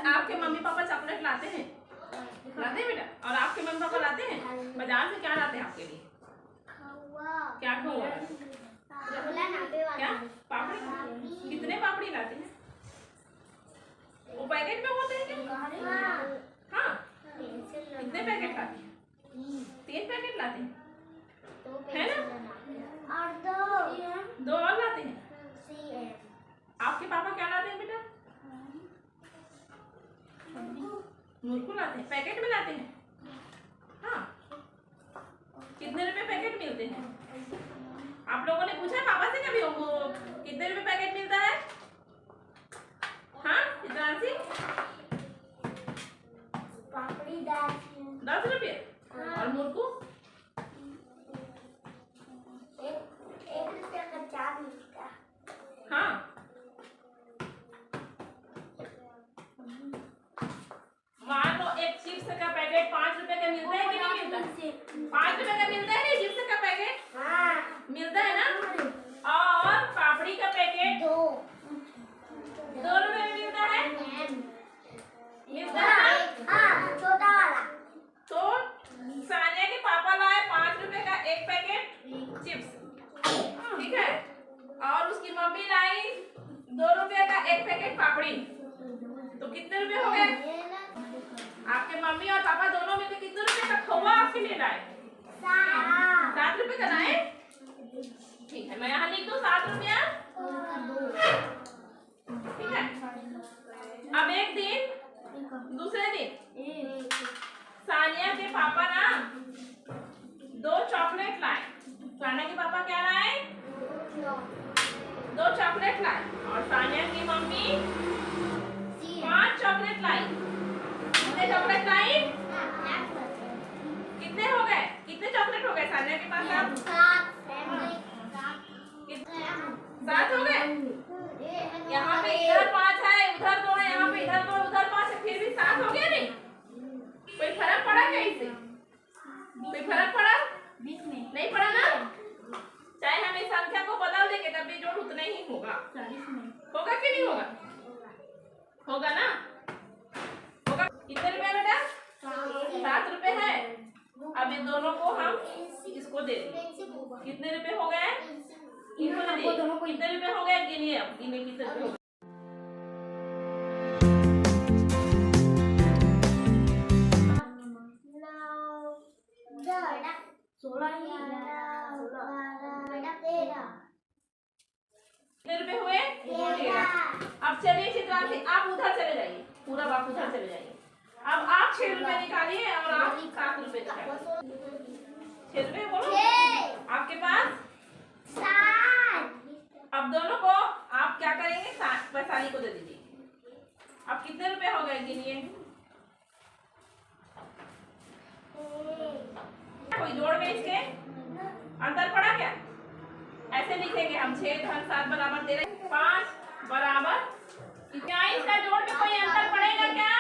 आपके mummy papa chocolate लाते हैं? लाते हैं बेटा? और आपके मम्मी पापा लाते हैं? बाजार से क्या लाते हैं आपके लिए? क्या खोआ? क्या पापड़ी? कितने पापड़ी लाते हैं? वो पैकेट में होते हैं क्या? हाँ। कितने पैकेट लाते हैं? 3 पैकेट लाते हैं, है ना? और 2 और लाते हैं। आपके पापा क्या लाते हैं बेटा? मुर्कू लाते हैं, पैकेट में लाते हैं। हाँ। कितने रुपए पैकेट मिलते हैं? आप लोगों ने पूछा है पापा से कभी वो कितने रुपए पैकेट मिलता है? हाँ, कितना सी? पापड़ी 10 रुपये। और मुर्कू? 1 रुपया का 4 मिलता। हाँ। मान लो एक चिप्स का पैकेट 5 रुपए का मिलता है कि नहीं मिलता? 5 रुपए का मिलता है नहीं चिप्स का पैकेट? हाँ। मिलता है ना? और पापड़ी का पैकेट 2 रुपए में मिलता है? मिलता है? हाँ, छोटा वाला। तो सानिया के पापा लाए 5 रुपए का एक पैकेट चिप्स, ठीक है? और उसकी मम्मी लाई 2 रुपए का एक पैकेट पापड़ी। तो कितने रुपए हो गए? आपके मम्मी और पापा दोनों मिलकर कितने रुपए का खोआ आपके लिए लाए? 7 रुपए का लाए? ठीक है, मैं यहाँ लिख दूँ 7 रुपया। ठीक है। अब एक दिन, दूसरे दिन सानिया के पापा ना 2 चॉकलेट लाए। सानिया के पापा क्या लाए? 2 चॉकलेट लाए। और सानिया की मम्मी 5 चॉकलेट लाई। कितने चॉकलेट लाई? कितने हो गए? कितने चॉकलेट हो गए सानिया के पास? 7 हो गए। यहाँ पे इधर 5 है, उधर 2 है, यहाँ पे इधर 2 उधर 5 है, फिर भी 7 हो गया नहीं? कोई फर्क पड़ा क्या इससे? कोई फर्क पड़ा? नहीं पड़ा ना? चाहे हम इस संख्या को बदल देंगे तब भी जोड़ उतना ही होगा। होगा कि नहीं होगा? होगा ना? होगा। कितने रुपए बेटा? 7 रुपए है। अब इन दोनों को हम इसको दे देंगे। कितने रुपए हो गए? कितने रुपए हो गए? गिनिए, अब गिनिए कितने रुपए हो गए। कितने रुपए हुए? 13। अब चलिए चित्रा से आप उधर चले जाइए, पूरा आप उधर चले जाइए। अब आप 6 रुपए निकालिए और आप 7 रुपए निकालिए। 6 रुपए बोलो आपके पास 7। अब दोनों को आप क्या करेंगे? वैशाली को दे दीजिए। अब कितने रुपए हो गए गिनिए। कोई जोड़ में इसके अंतर पड़ा क्या? ऐसे लिखेंगे हम 6 धन 7 बराबर 13, 5 बराबर। क्या इसका जोड़ में कोई अंतर पड़ेगा क्या?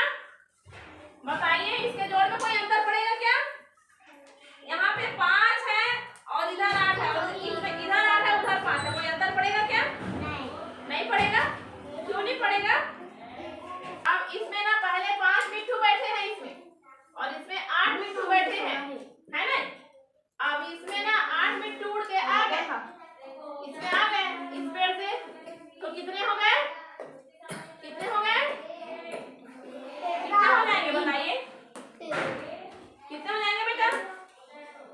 बताइए, इसके जोड़ में कोई अंतर पड़ेगा क्या? यहाँ पे 5 है और इधर 8 है, और इसमें इधर 8 है उधर 5 है, कोई अंतर पड़ेगा क्या? नहीं पड़ेगा। क्यों नहीं पड़ेगा? अब इसमें ना पहले 5 मिट्ठू बैठे हैं इसमें, और इसमें 8 मिट्ठू बैठे हैं, है ना? अब इसमें ना 8 मिट्ठू उड़ के आ गए, इसमें आ गए इस पेड़ से, तो कितने हो गए? कितने हो गए? कितने हो जाएंगे बताइए? कितने हो जाएंगे बेटा?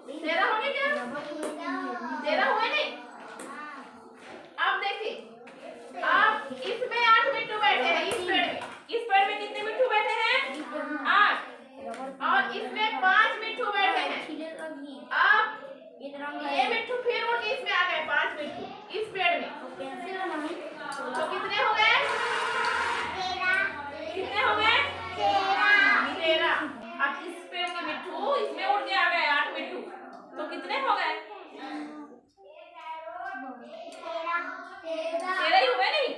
13 हो गए क्या? 13 हुए नहीं? अब देखिए, अब इसमें 8 मिट्ठू बैठे हैं इस पेड़ में। इस पेड़ में कितने मिट्ठू बैठे हैं? 8। और इसमें 5 मिट्ठू बैठे हैं। अब ये मिट्ठू फिर उड़ के इसमें आ गए 5 मिट्ठू इस पेड़ में, तो कितने हो गए? कितने हो गए? 13। अब इस पेड़ के मिट्ठू इसमें उड़ के आ गए 8 मिट्ठू, तो कितने हो गए? 13 ही हुए नहीं?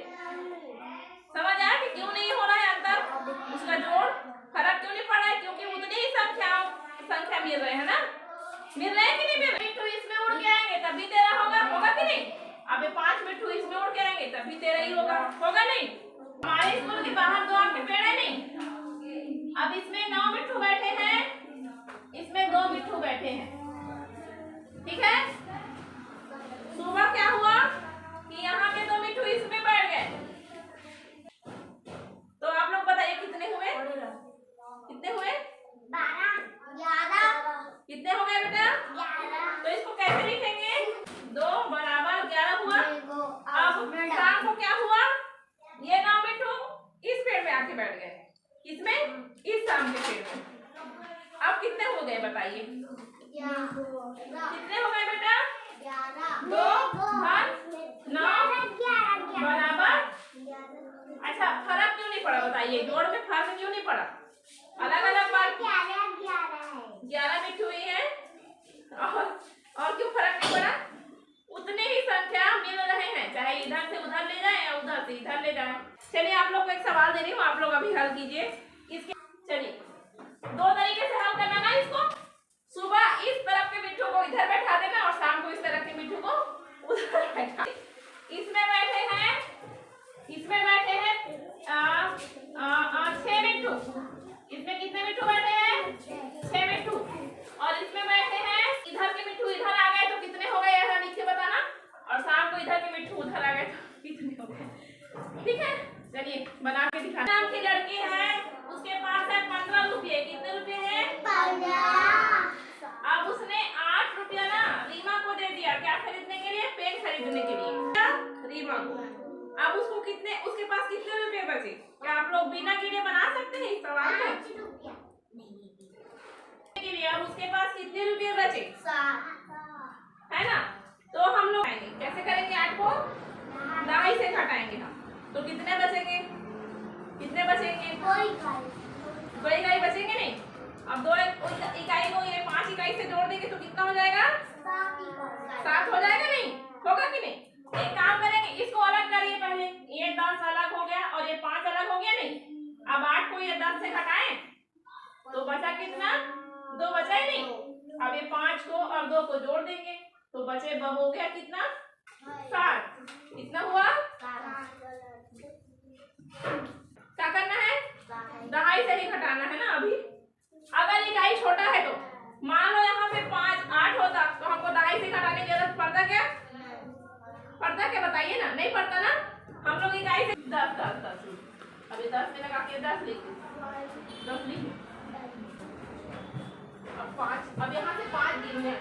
समझ आया कि क्यों नहीं हो रहा है अंतर? उसका जोड़ फर्क क्यों नहीं पड़ रहा है? क्योंकि उतनी ही संख्या मिल रहे हैं ना? मिल रहे हैं कि नहीं मिल रहे? मिट्ठू इसमें उड़ के आएंगे तभी 13 होगा कि नहीं? अब 5 मिट्ठू इसमें उड़ के आएंगे तभी 13 ही होगा नहीं? हमारे स्कूल के बाहर 2 आम के पेड़ है नहीं? के बैठ गए। किसमें? इस आम के पेड़ में। अब कितने हो गए बताइए? कितने हो गए बेटा? 2 और 9 बराबर। अच्छा, फर्क क्यों नहीं पड़ा बताइए? जोड़ में फर्क क्यों नहीं पड़ा? अलग अलग बार 11 मिनट हुई है और क्यों फर्क नहीं पड़ा? उतने ही संख्या मिल रहे हैं, चाहे इधर से उधर ले जाए या उधर से इधर ले जाए। चलिए आप लोग को एक सवाल दे रही हूँ, आप लोग अभी हल कीजिए इसके। चलिए 2 तरीके से हल करना ना इसको। सुबह इस तरफ के मिट्ठू को इधर बैठा देना और शाम को इस तरफ के मिट्ठू को उधर बैठा। इसमें बैठे हैं 6 मिट्ठू। इसमें कितने मिट्ठू बैठे हैं? 6 मिट्ठू। और इसमें बैठे हैं, इधर के मिट्ठू इधर आ गए तो कितने हो गए ऐसा लिख के बताना। और शाम को इधर के मिट्ठू उधर आ गए तो कितने हो गए? ठीक है, चलिए बना के दिखा। नाम की लड़की है, उसके पास है 15 रुपये। कितने रुपये है? 15। अब उसने 8 रुपया ना रीमा को दे दिया, क्या खरीदने के लिए? पेन खरीदने के लिए रीमा को। अब उसको कितने, उसके पास कितने रुपए बचे? क्या आप लोग बिना गिने बना सकते हैं इस सवाल को? अब उसके पास कितने रुपए बचे? 7 है ना। तो हम लोग कैसे करेंगे? 8 को 2.5 से घटाएंगे हम, तो कितने बचेंगे? कितने बचेंगे? कोई इकाई बचेंगे नहीं। अब 2 इकाई को ये 5 इकाई से जोड़ देंगे तो कितना हो जाएगा? 7 हो जाएगा। नहीं होगा कि नहीं? एक काम करेंगे, इसको अलग करिए पहले। ये 10 अलग हो गया और ये 5 अलग हो गया। नहीं, अब 8 को ये 10 से घटाएं तो बचा कितना? 2 बचा ही नहीं। अब ये 5 को और 2 को जोड़ देंगे तो बचे हो गया कितना? 7। कितना हुआ? क्या करना है? 2.5 से ही घटाना है ना। अभी अगर इकाई छोटा है तो मान लो यहाँ पे 5 8 होता तो हमको 2.5 से घटाने की जरूरत पड़ता क्या? पड़ता क्या बताइए ना? नहीं पड़ता ना। हम लोग इकाई से 10 10 10 अभी 10 में लगा के 10 लिख 10 लिख। अब 5, अब यहाँ से 5 गिनने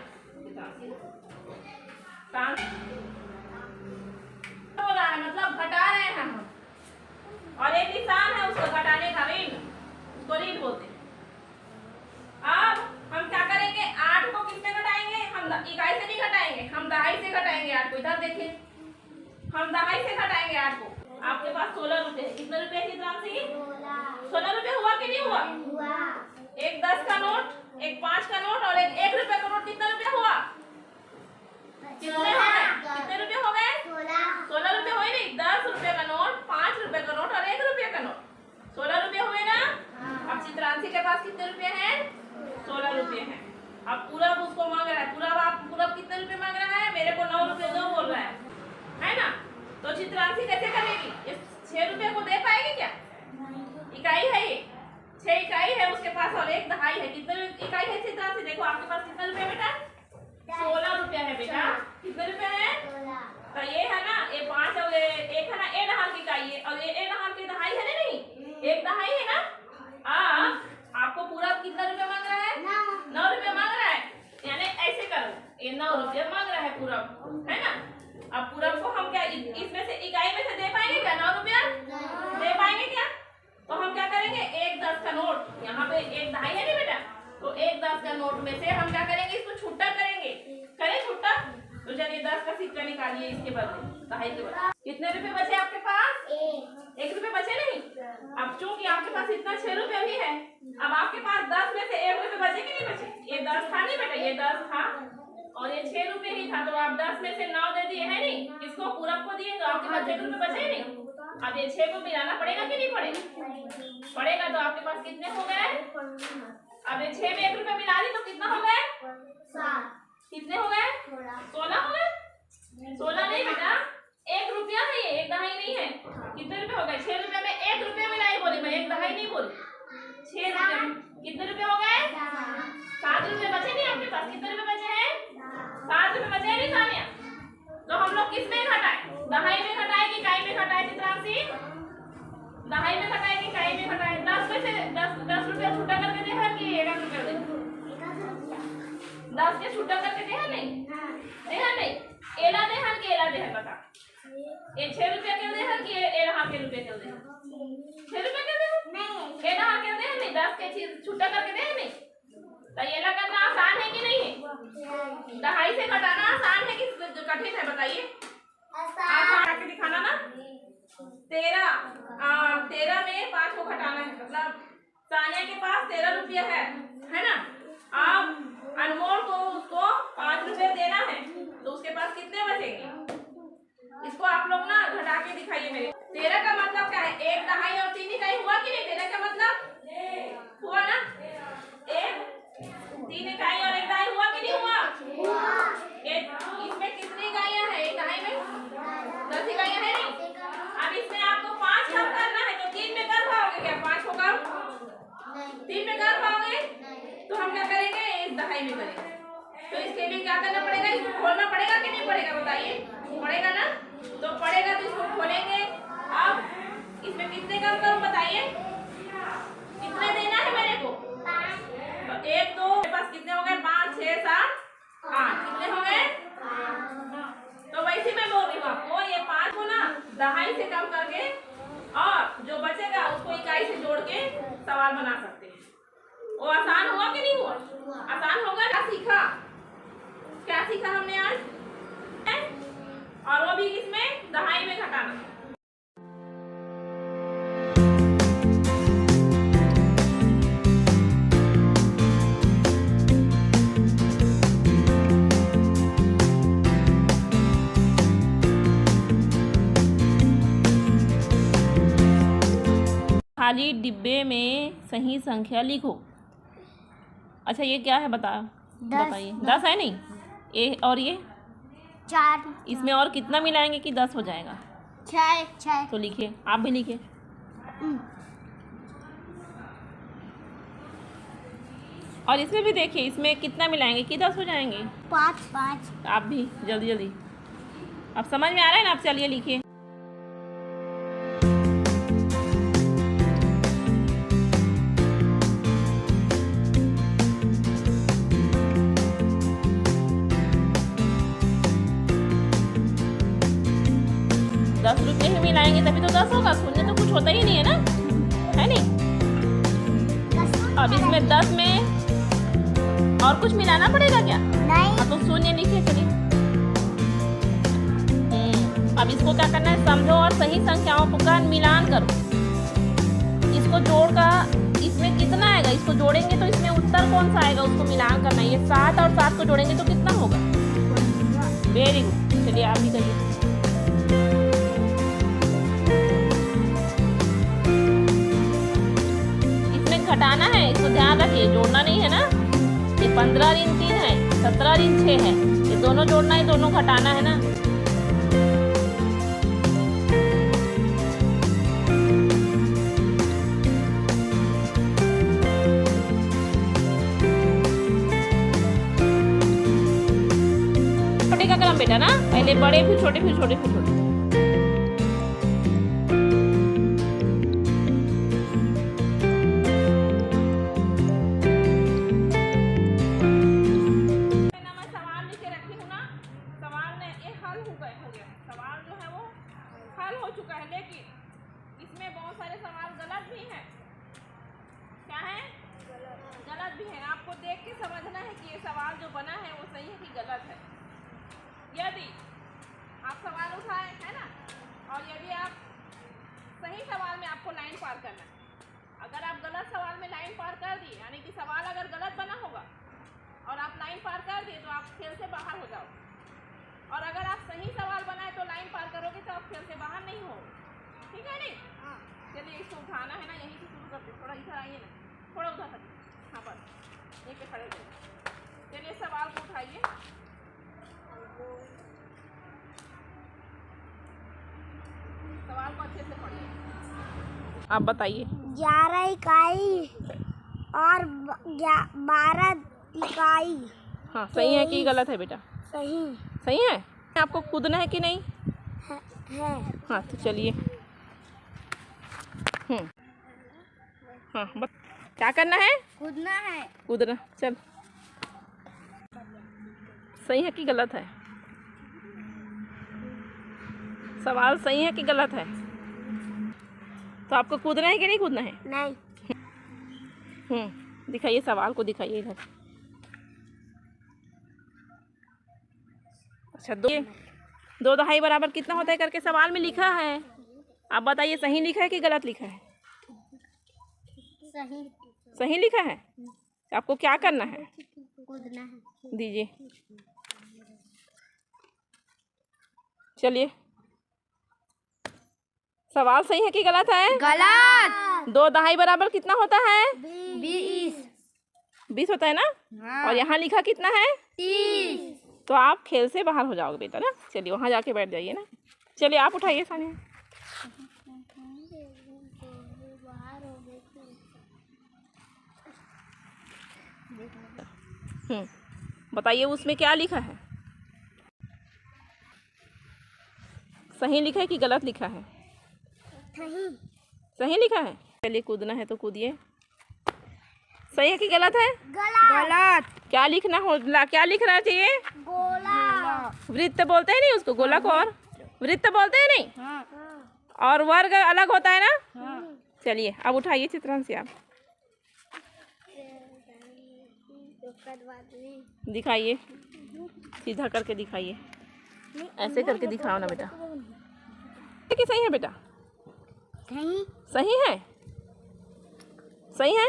हो रहा है, मतलब घटा रहे हैं हम। और एक निशान है उसको घटाने का, ऋण, उसको ऋण बोलते हैं। अब हम क्या करेंगे? 8 को किससे घटाएंगे? हम इकाई से नहीं घटाएंगे, हम 2.5 से घटाएंगे 8 को। इधर देखिए, हम 2.5 से घटाएंगे 8 को। आपके पास 16 रुपए है। कितने रुपए की राशि? 16 रुपए। हुआ कि नहीं हुआ? एक 10 का नोट, एक 5 का नोट और एक 1 रुपए का नोट। कितना रुपया हुआ? कितने हो गए? कितने रुपए हो गए? 16 रुपए हुए। नहीं, 10 रुपए का नोट, 5 रुपए का नोट और 1 रुपये का नोट, 16 रुपए हुए ना। अब चित्रांशी के पास कितने रुपए हैं? 16 रुपए हैं। अब पूरब उसको मांग रहा है। पूरब कितने रुपए मांग रहा है? मेरे को 9 रुपए दो बोल रहा है ना। तो चित्रांशी कैसे करेगी? ये 6 रुपए को दे पाएगी क्या? इकाई है ये, 6 इकाई है उसके पास और 1 2.5 है। कितने इकाई है चित्रांशी? देखो आपके पास कितने रुपए बेटा? 16 रुपया है बेटा। कितने रुपए है? तो ये है ना, ये 5 और 1 है ना, 1 नहाल की इकाई है और ये 1 नहाल की 2.5 है ना। नहीं, 1 2.5 है ना। आपको पूरा कितना रुपया मांग रहा है? 9 रुपया मांग रहा है। यानी ऐसे करो, ये 9 रुपया मांग रहा है पूरब, है ना। अब पूरब को हम क्या इसमें से इकाई में से दे पाएंगे क्या? 9 रुपया दे पाएंगे क्या? तो हम क्या करेंगे? 1 10 का नोट, यहाँ पे 1 2.5 है ना बेटा, तो 1 10 का नोट में से हम क्या करेंगे? इसको छुट्टा करेंगे। करें छुट्टा? तो चलिए 10 का सिक्का निकालिए इसके बदले, 2.5 के बदले। कितने रुपए बचे आपके पास? 1 रुपए बचे नहीं। अब चूंकि आपके पास इतना 6 रुपया भी है, अब आपके पास 10 में से 1 रुपए बचे कि नहीं बचे? ये 10 था नहीं बेटा, ये 10 था और ये 6 रुपए ही था, तो आप 10 में से 9 दे दिए है नहीं, किसको? पूरब को दिए, तो आपके पास 1 रुपए बचे ही नहीं। अब ये 6 को मिलाना पड़ेगा कि नहीं पड़ेगा? पड़ेगा। तो आपके पास कितने हो गए? अब ये 6 में 1 रुपए मिला दी तो कितना हो गए? 7। कितने हो गए? 16 हो गए। 16 नहीं बेटा, 1 रुपया है ये, 1 2.5 नहीं है। कितने रुपए हो गए? 6 रुपए में 1 रुपया मिलाई बोली मैं, 1 2.5 नहीं बोली। 6 रुपए में कितने रुपए हो गए? 7 रुपए बचे नहीं आपके पास। कितने रुपए बचे हैं? 7 रुपए बचे नहीं सानिया। तो हम लोग किस में घटाए? 2.5 में घटाए कि इकाई में घटाए चित्रांशी? 2.5 में घटाए कि इकाई में घटाए? 10 में से 10 रुपया छुट्टा करके दे है कि 1 रुपया दे? 10 के छुट्टा करके दे है नहीं? दे है नहीं। एला दे है कि एला दे है बता। ये 6 रुपया क्यों दे है कि एला के रुपये क्यों दे है? 6 रुपया क्यों दे है? 10 के चीज छुट्टा करके दे नहीं। तो ये करना आसान है कि नहीं है? 2.5 से घटाना आसान है कि कठिन है बताइए? आसान करके दिखाना ना। 13 में 5 को घटाना है, मतलब सानिया के पास 13 रुपया है ना। अब अनमोल को उसको 5 रुपये देना है, तो उसके पास कितने बचेंगे? इसको आप लोग ना घटा के दिखाइए मेरे। 13 का मतलब क्या है? 1 दहाई और 3 इकाई हुआ कि नहीं? 13 का मतलब हुआ ना? 3 इकाई और 1 दहाई हुआ कि नहीं हुआ? इसमें कितनी इकाइयां हैं? 1 दहाई में 10 इकाइयां है नहीं। अब इसमें आपको 5 कम करना है, तो 3 में कर पाओगे क्या? 5 को कम 3 में कर पाओगे? तो हम क्या करेंगे? 1 दहाई में करेंगे। तो इसके लिए क्या करना पड़ेगा? इसको खोलना पड़ेगा कि नहीं पड़ेगा बताइए? पड़ेगा ना। तो पड़ेगा तो इसको खोलेंगे। अब इसमें कितने कम करूं बताइए? कितने देना है मेरे को? 5। तो 1 2 मेरे पास कितने हो गए? 5 6 7 8। कितने हो गए? तो वैसे मैं बोल रही हूँ आपको, ये 5 को ना दहाई से कम करके और जो बचेगा उसको इकाई से जोड़ के सवाल बना सकते हैं। वो आसान हुआ कि नहीं हुआ? आसान होगा। क्या सीखा हमने आज? और वो भी इसमें दहाई में घटाना। खाली डिब्बे में सही संख्या लिखो। अच्छा ये क्या है बताइए? 10 है नहीं? और ये 4। इसमें और कितना मिलाएंगे कि 10 हो जाएगा? 6। तो लिखिए, आप भी लिखिए। और इसमें भी देखिए, इसमें कितना मिलाएंगे कि 10 हो जाएंगे? 5। आप भी जल्दी जल्दी। अब समझ में आ रहा है ना? आप चलिए लिखिए। ₹10 ही मिलाएंगे तभी तो 10 होगा। शून्य तो कुछ होता ही नहीं है ना, है नहीं? अब इसमें 10 में और कुछ मिलाना पड़ेगा क्या? नहीं। तो शून्य लिखिए। चलिए अब इसको क्या करना है? समझो और सही संख्याओं का मिलान करो। इसको जोड़कर इसमें कितना आएगा? इसको जोड़ेंगे तो इसमें उत्तर कौन सा आएगा? उसको मिलान करना है। ये 7 और 7 को जोड़ेंगे तो कितना होगा? Very good. चलिए आप भी करिए। घटाना है, इसको ध्यान रखिए, जोड़ना नहीं है ना। ये 15 ऋण 3 है, 17 ऋण 6 है। ये दोनों जोड़ना है, दोनों घटाना है ना। छोटे का क्रम बेटा ना, पहले बड़े फिर छोटे फिर छोटे फिर छोटे। हल हो चुका है, लेकिन इसमें बहुत सारे सवाल गलत भी हैं। क्या है? गलत भी है। आपको देख के समझना है कि ये सवाल जो बना है वो सही है कि गलत है। यदि आप सवाल उठाए है ना, और यदि आप सही सवाल में आपको लाइन पार करना है, अगर आप गलत सवाल में लाइन पार कर दिए, यानी कि सवाल अगर गलत बना होगा और आप लाइन पार कर दिए, तो आप खेल से बाहर हो जाओगे। और अगर आप सही सवाल बनाए तो लाइन पार करोगे तो आप खेल से बाहर नहीं हो। ठीक है नहीं? चलिए इसको उठाना है ना, यहीं से शुरू करते। थोड़ा इधर आइए ना, थोड़ा उधर हटिए। हाँ बस यहीं पे खड़े रहिए। चलिए सवाल को उठाइए। सवाल को अच्छे से पढ़िए। आप बताइए। 11 इकाई और 12 इकाई। हाँ सही है कि गलत है बेटा? सही है। आपको कूदना है कि नहीं? है। हाँ तो चलिए। हाँ क्या करना है? कूदना है। कूदना। चल सही है कि गलत है? सवाल सही है कि गलत है? तो आपको कूदना है कि नहीं कूदना है? नहीं। दिखाइए, सवाल को दिखाइए इधर। अच्छा, 2 2.5 बराबर कितना होता है करके सवाल में लिखा है। आप बताइए सही लिखा है कि गलत लिखा है? सही। सही लिखा है। आपको क्या करना है? कूदना है। दीजिए, चलिए। सवाल सही है कि गलत है? गलत। 2 2.5 बराबर कितना होता है? 20। 20 होता है ना। हाँ। और यहाँ लिखा कितना है? 30। तो आप खेल से बाहर हो जाओगे बेटा ना। चलिए वहाँ जाके बैठ जाइए ना। चलिए आप उठाइए सानिया। बताइए उसमें क्या लिखा है? सही लिखा है कि गलत लिखा है? सही। सही लिखा है। चलिए कूदना है तो कूदिए। सही है कि गलत है? गलत। क्या लिखना हो, क्या लिखना चाहिए? गोला। वृत्त बोलते हैं नहीं उसको, गोलक और वृत्त बोलते हैं नहीं। हाँ। और वर्ग अलग होता है ना। हाँ। चलिए अब उठाइए चित्रण से आप दिखाइए, सीधा करके दिखाइए। ऐसे करके दिखाओ ना बेटा। कि सही है बेटा? सही। सही है। सही है।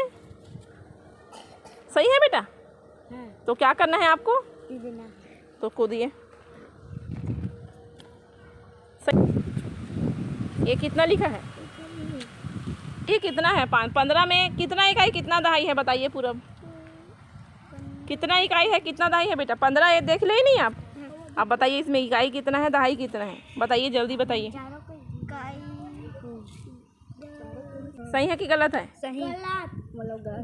सही है बेटा। हाँ। तो क्या करना है आपको? कूदना। तो कूदिए। ये कितना लिखा है? ये कितना है? 15 में कितना इकाई कितना दहाई है बताइए पूरब। कितना इकाई है कितना दहाई है बेटा? 15 ये देख ले नहीं आप। आप बताइए इसमें इकाई कितना है दहाई कितना है? बताइए जल्दी बताइए। सही है कि गलत है? सही।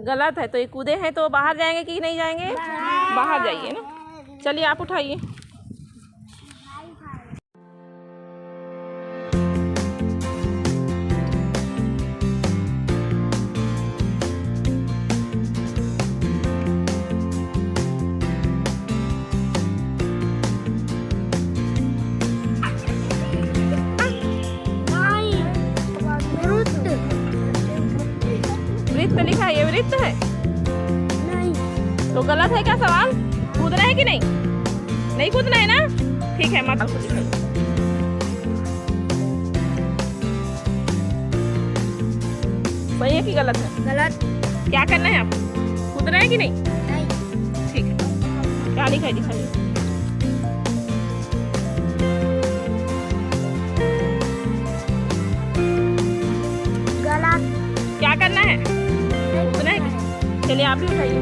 गलत है। तो ये कूदे हैं तो बाहर जाएंगे कि नहीं जाएंगे? बाहर जाइए ना। चलिए आप उठाइए। वृत्त लिखा है, ये वृत्त है। नहीं। तो गलत है क्या सवाल? कूदना है कि नहीं? नहीं कूदना है ना। ठीक है, मत दिखाइए। सही है कि गलत है? गलत। क्या करना है आपको? कूदना है कि नहीं? नहीं। ठीक है, क्या लिखा है दिखाइए। गलत। क्या करना है? कूदना है कि? चलिए आप भी उठाइए।